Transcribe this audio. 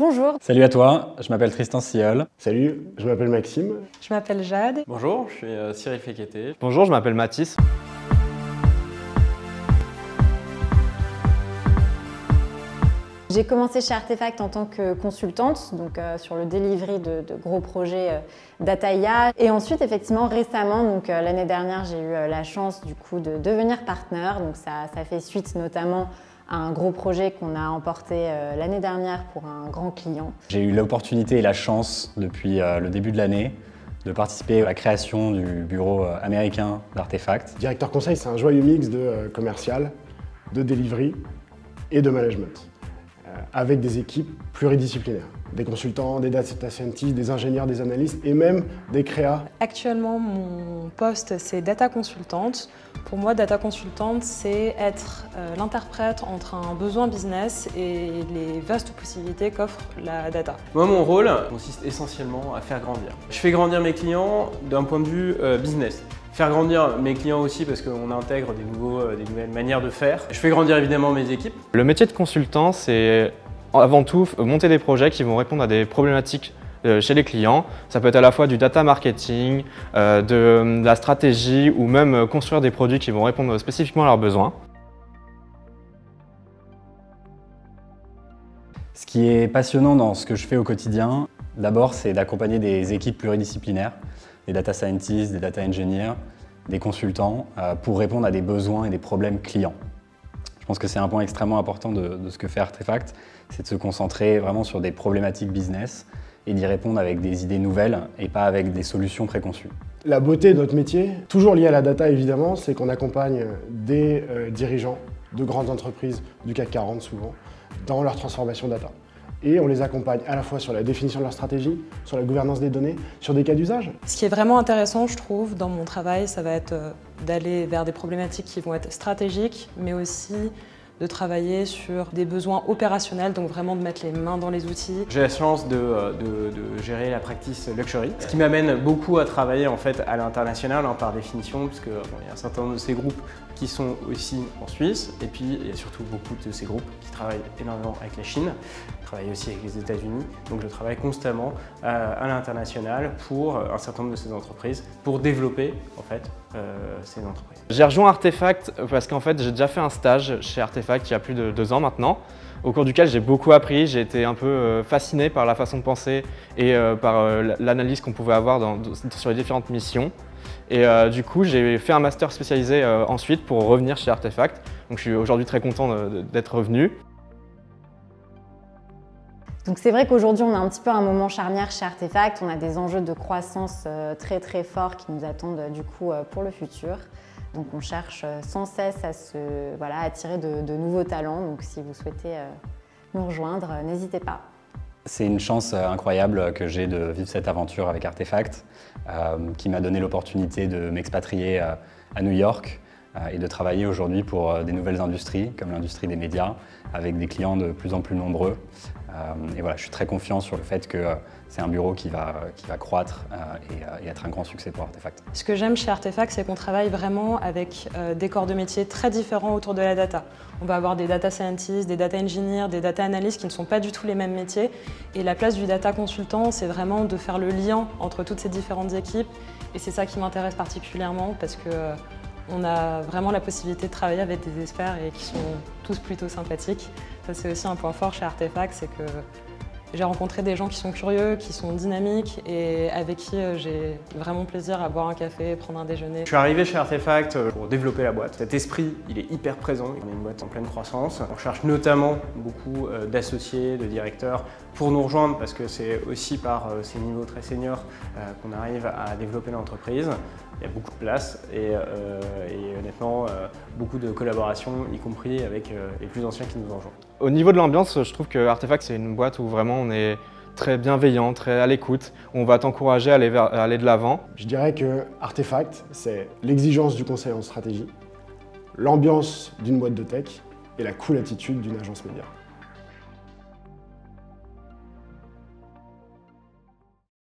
Bonjour. Salut à toi, je m'appelle Tristan Silleul. Salut, je m'appelle Maxime. Je m'appelle Jade. Bonjour, je suis Cyril Fekete. Bonjour, je m'appelle Mathis. J'ai commencé chez Artefact en tant que consultante, donc sur le delivery de gros projets data IA. Et ensuite, effectivement, récemment, donc l'année dernière, j'ai eu la chance du coup de devenir partenaire. Donc ça fait suite notamment à un gros projet qu'on a emporté l'année dernière pour un grand client. J'ai eu l'opportunité et la chance depuis le début de l'année de participer à la création du bureau américain d'Artefact. Directeur conseil, c'est un joyeux mix de commercial, de delivery et de management, avec des équipes pluridisciplinaires. Des consultants, des data scientists, des ingénieurs, des analystes et même des créas. Actuellement, mon poste, c'est data consultante. Pour moi, data consultante, c'est être l'interprète entre un besoin business et les vastes possibilités qu'offre la data. Moi, mon rôle consiste essentiellement à faire grandir. Je fais grandir mes clients d'un point de vue business. Faire grandir mes clients aussi parce qu'on intègre des nouvelles manières de faire. Je fais grandir évidemment mes équipes. Le métier de consultant, c'est avant tout monter des projets qui vont répondre à des problématiques chez les clients. Ça peut être à la fois du data marketing, de la stratégie ou même construire des produits qui vont répondre spécifiquement à leurs besoins. Ce qui est passionnant dans ce que je fais au quotidien, d'abord, c'est d'accompagner des équipes pluridisciplinaires, des data scientists, des data engineers, des consultants, pour répondre à des besoins et des problèmes clients. Je pense que c'est un point extrêmement important de ce que fait Artefact, c'est de se concentrer vraiment sur des problématiques business et d'y répondre avec des idées nouvelles et pas avec des solutions préconçues. La beauté de notre métier, toujours liée à la data évidemment, c'est qu'on accompagne des dirigeants de grandes entreprises du CAC 40 souvent dans leur transformation data. Et on les accompagne à la fois sur la définition de leur stratégie, sur la gouvernance des données, sur des cas d'usage. Ce qui est vraiment intéressant, je trouve, dans mon travail, ça va être d'aller vers des problématiques qui vont être stratégiques, mais aussi de travailler sur des besoins opérationnels, donc vraiment de mettre les mains dans les outils. J'ai la chance de gérer la practice luxury, ce qui m'amène beaucoup à travailler en fait à l'international par définition, parce qu'il y a un certain nombre de ces groupes qui sont aussi en Suisse, et puis il y a surtout beaucoup de ces groupes qui travaillent énormément avec la Chine, travaillent aussi avec les États-Unis, donc je travaille constamment à l'international pour un certain nombre de ces entreprises, pour développer en fait ces entreprises. J'ai rejoint Artefact parce qu'en fait j'ai déjà fait un stage chez Artefact il y a plus de 2 ans maintenant, au cours duquel j'ai beaucoup appris, j'ai été un peu fasciné par la façon de penser et par l'analyse qu'on pouvait avoir sur les différentes missions. Et du coup, j'ai fait un master spécialisé ensuite pour revenir chez Artefact. Donc je suis aujourd'hui très content d'être revenu. Donc c'est vrai qu'aujourd'hui, on a un petit peu un moment charnière chez Artefact. On a des enjeux de croissance très forts qui nous attendent du coup pour le futur. Donc on cherche sans cesse à attirer de nouveaux talents. Donc si vous souhaitez nous rejoindre, n'hésitez pas. C'est une chance incroyable que j'ai de vivre cette aventure avec Artefact, qui m'a donné l'opportunité de m'expatrier à New York et de travailler aujourd'hui pour des nouvelles industries, comme l'industrie des médias, avec des clients de plus en plus nombreux. Et voilà, je suis très confiant sur le fait que c'est un bureau qui va croître et être un grand succès pour Artefact. Ce que j'aime chez Artefact, c'est qu'on travaille vraiment avec des corps de métier très différents autour de la data. On va avoir des data scientists, des data engineers, des data analysts qui ne sont pas du tout les mêmes métiers. Et la place du data consultant, c'est vraiment de faire le lien entre toutes ces différentes équipes. Et c'est ça qui m'intéresse particulièrement parce que on a vraiment la possibilité de travailler avec des experts et qui sont tous plutôt sympathiques. Ça, c'est aussi un point fort chez Artefact, c'est que j'ai rencontré des gens qui sont curieux, qui sont dynamiques et avec qui j'ai vraiment plaisir à boire un café, prendre un déjeuner. Je suis arrivé chez Artefact pour développer la boîte. Cet esprit, il est hyper présent. On est une boîte en pleine croissance. On cherche notamment beaucoup d'associés, de directeurs pour nous rejoindre parce que c'est aussi par ces niveaux très seniors qu'on arrive à développer l'entreprise. Il y a beaucoup de place et honnêtement, beaucoup de collaborations, y compris avec les plus anciens qui nous rejoignent. Au niveau de l'ambiance, je trouve que Artefact c'est une boîte où vraiment on est très bienveillant, très à l'écoute, on va t'encourager à aller de l'avant. Je dirais que Artefact, c'est l'exigence du conseil en stratégie, l'ambiance d'une boîte de tech et la cool attitude d'une agence média.